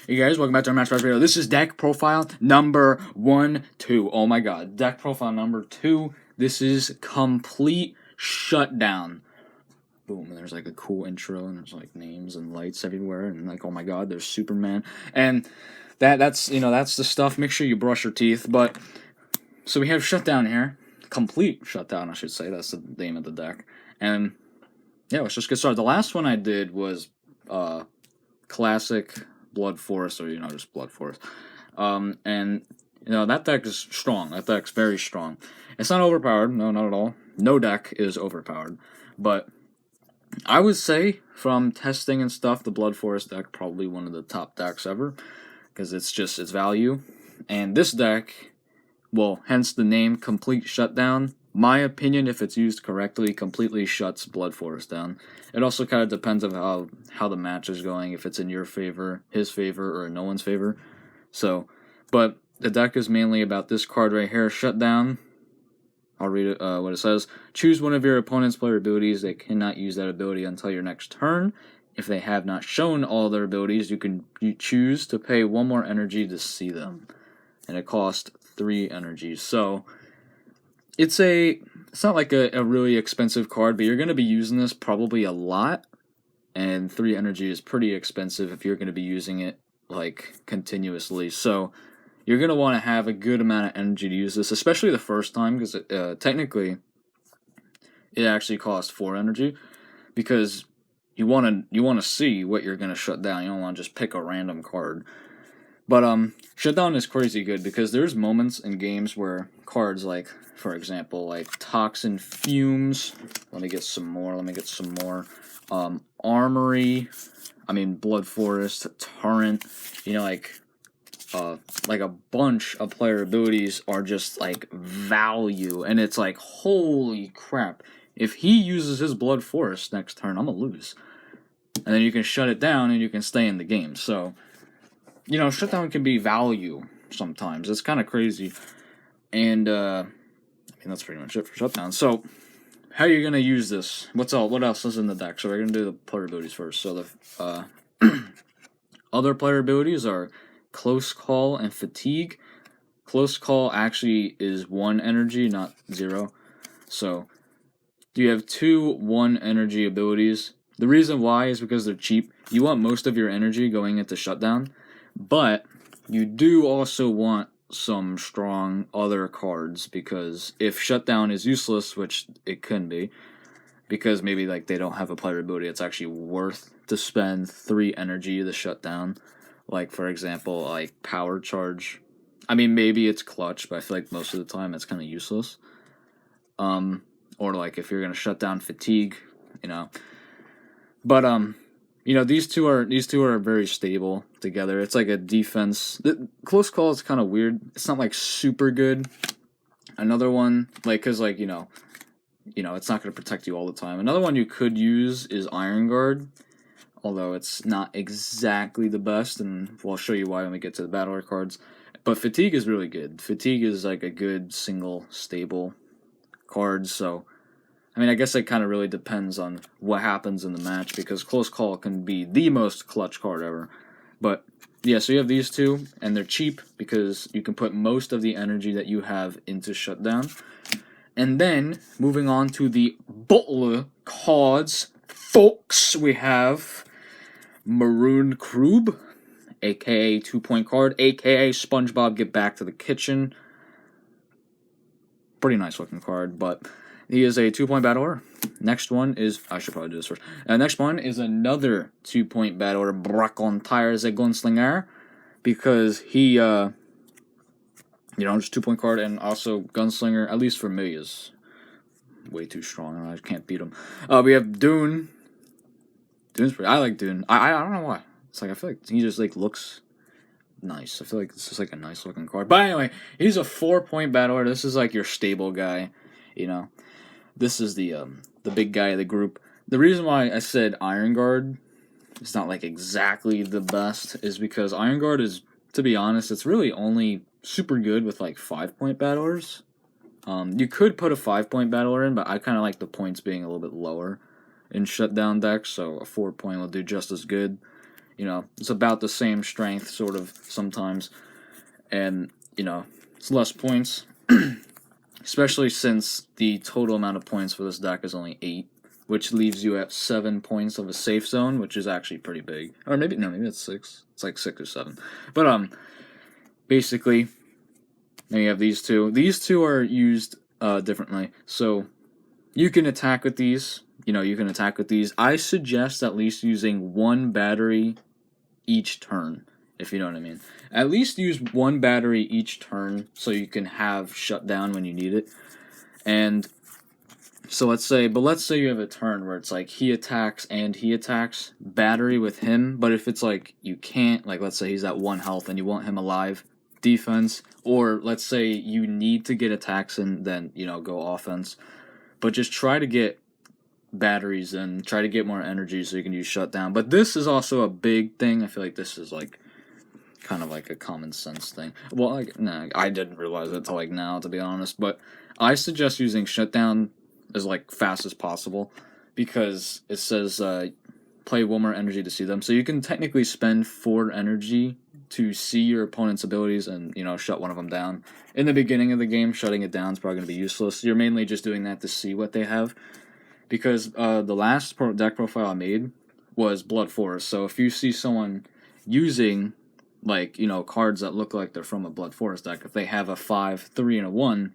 Hey guys, welcome back to our MatchBattlers video. This is deck profile number 2. Oh my god, deck profile number 2. This is complete shutdown. Boom, and there's like a cool intro, and there's like names and lights everywhere, and like, oh my god, there's Superman. And that's the stuff. Make sure you brush your teeth. But, so we have shutdown here. Complete shutdown, I should say. That's the name of the deck. And, yeah, let's just get started. The last one I did was, classic Blood Forest, or just Blood Forest, and that deck is strong. That deck's very strong. It's not overpowered, no, not at all. No deck is overpowered, but I would say from testing and stuff, the Blood Forest deck probably one of the top decks ever, because it's its value. And this deck, well, hence the name, Complete Shutdown. My opinion, if it's used correctly, completely shuts Blood Forest down. It also kind of depends on how the match is going, if it's in your favor, his favor, or no one's favor. So, but the deck is mainly about this card right here, Shutdown. I'll read it, what it says. Choose one of your opponent's player abilities. They cannot use that ability until your next turn. If they have not shown all their abilities, you choose to pay 1 more energy to see them. And it costs 3 energies. So, it's not like a really expensive card, but you're going to be using this probably a lot, and 3 energy is pretty expensive if you're going to be using it, like, continuously. So, you're going to want to have a good amount of energy to use this, especially the first time, because technically, it actually costs 4 energy, because you want to see what you're going to shut down. You don't want to just pick a random card. But Shutdown is crazy good, because there's moments in games where cards like, for example, like Toxin Fumes, let me get some more, Armory, Blood Forest, Torrent, like a bunch of player abilities are just like value, and it's like, holy crap, if he uses his Blood Forest next turn, I'm gonna lose. And then you can shut it down and you can stay in the game. So, Shutdown can be value sometimes. It's kind of crazy. And, that's pretty much it for Shutdown. So, how are you going to use this? What else is in the deck? So, we're going to do the player abilities first. So, the other player abilities are Close Call and Fatigue. Close Call actually is 1 energy, not 0. So, you have 2 1 energy abilities. The reason why is because they're cheap. You want most of your energy going into Shutdown. But you do also want some strong other cards, because if Shutdown is useless, which it can be, because maybe like they don't have a player ability, it's actually worth to spend 3 energy to shut down. Like, for example, like Power Charge. Maybe it's clutch, but I feel like most of the time it's kind of useless. Or like if you're gonna shut down Fatigue, But these two are very stable together. It's like a defense. The Close Call is kind of weird. It's not like super good. Another one, it's not going to protect you all the time. Another one you could use is Iron Guard, although it's not exactly the best, and we'll show you why when we get to the Battler cards. But Fatigue is really good. Fatigue is like a good single stable card, so I guess it kind of really depends on what happens in the match, because Close Call can be the most clutch card ever. But, yeah, so you have these two, and they're cheap because you can put most of the energy that you have into Shutdown. And then, moving on to the Butler cards, folks, we have Maroon Krub, a.k.a. 2-point card, a.k.a. SpongeBob Get Back to the Kitchen. Pretty nice looking card, but he is a 2-point battler. Next one is, I should probably do this first. Next one is another 2-point battler, Brock Tires, a Gunslinger, because he, just 2-point card, and also Gunslinger, at least for me, is way too strong, and I can't beat him. We have Dune. I like Dune. I don't know why. It's like, I feel like he just, looks nice. I feel like it's just, a nice looking card. But anyway, he's a 4-point battler. This is, your stable guy, This is the big guy of the group. The reason why I said Iron Guard is not exactly the best is because Iron Guard is, to be honest, it's really only super good with 5-point battlers. You could put a 5-point battler in, but I kind of like the points being a little bit lower in Shutdown decks, so a 4-point will do just as good. You know, it's about the same strength, sort of, sometimes. And, you know, it's less points. Especially since the total amount of points for this deck is only 8. Which leaves you at 7 points of a safe zone, which is actually pretty big. Or maybe it's 6. It's like 6 or 7. But, basically, then you have these two. These two are used differently. So, you can attack with these. You know, you can attack with these. I suggest at least using 1 battery each turn, if you know what I mean. At least use 1 battery each turn so you can have shutdown when you need it. And so let's say you have a turn where it's like he attacks and he attacks, battery with him, but if it's like you can't, like let's say he's at 1 health and you want him alive, defense, or let's say you need to get attacks and then, you know, go offense. But just try to get batteries and try to get more energy so you can use shutdown. But this is also a big thing. I feel like this is like kind of like a common sense thing. Well, like, nah, I didn't realize it until like now, to be honest, but I suggest using shutdown as like fast as possible, because it says play 1 more energy to see them. So you can technically spend 4 energy to see your opponent's abilities and, you know, shut one of them down. In the beginning of the game, shutting it down is probably going to be useless. You're mainly just doing that to see what they have, because the last deck profile I made was Blood Forest. So if you see someone using, like, you know, cards that look like they're from a Blood Forest deck, if they have a 5, 3, and a 1,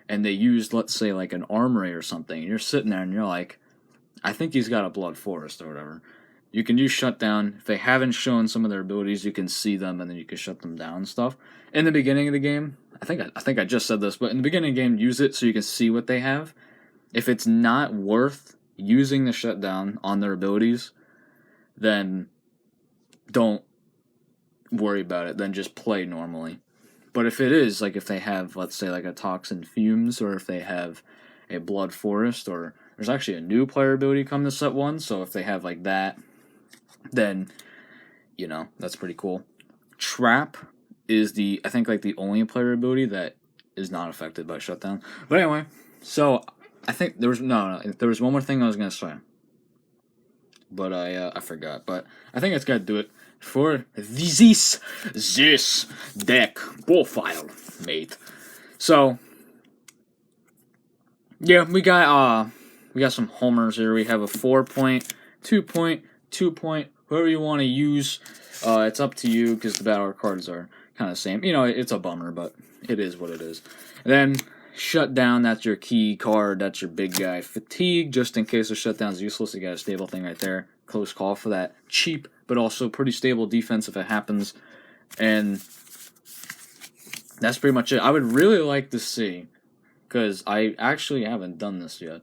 and they used, let's say, like an Armory or something, and you're sitting there and you're like, I think he's got a Blood Forest or whatever. You can use shutdown. If they haven't shown some of their abilities, you can see them and then you can shut them down and stuff. In the beginning of the game, I think I just said this, but in the beginning of the game, use it so you can see what they have. If it's not worth using the shutdown on their abilities, then don't worry about it. Then just play normally. But if it is, like if they have, let's say, like a Toxin Fumes, or if they have a Blood Forest, or there's actually a new player ability come to set 1, so if they have like that, then, you know, that's pretty cool. Trap is I think like the only player ability that is not affected by shutdown. But anyway, so I think there was one more thing I was gonna say, but I forgot. But I think it's gotta do it for this deck profile, mate. So yeah, we got some homers here. We have a 4 point, 2 point, 2 point, whoever you want to use. It's up to you, because the battle cards are kind of the same. You know, it's a bummer, but it is what it is. And then shutdown, that's your key card. That's your big guy. Fatigue, just in case the shutdown's useless. You got a stable thing right there. Close call for that. Cheap, but also pretty stable defense if it happens. And that's pretty much it. I would really like to see, because I actually haven't done this yet,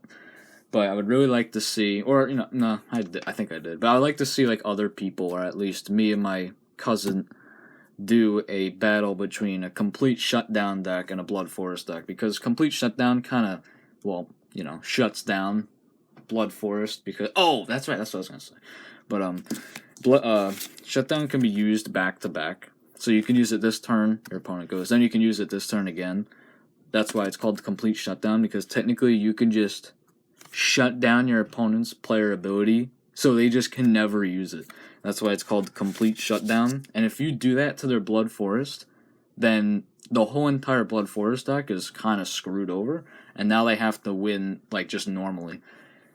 but I would really like to see, or, you know, no, I think I did, but I would like to see, like, other people, or at least me and my cousin, do a battle between a complete shutdown deck and a Blood Forest deck, because complete shutdown kind of, well, you know, shuts down Blood Forest, because, oh, that's right, that's what I was going to say, but, shutdown can be used back to back, so you can use it this turn, your opponent goes, then you can use it this turn again. That's why it's called complete shutdown, because technically you can just shut down your opponent's player ability, so they just can never use it. That's why it's called complete shutdown. And if you do that to their Blood Forest, then the whole entire Blood Forest deck is kind of screwed over, and now they have to win, like, just normally,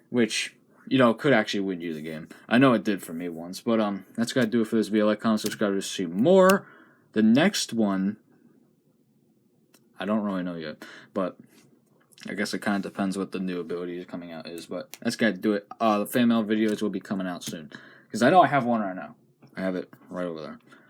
which, you know, could actually win you the game. I know it did for me once, but that's gotta do it for this video. Like, comment, subscribe to see more. The next one, I don't really know yet, but I guess it kind of depends what the new ability is coming out is, but that's gotta do it. The fan mail videos will be coming out soon, because I know I have one right now. I have it right over there.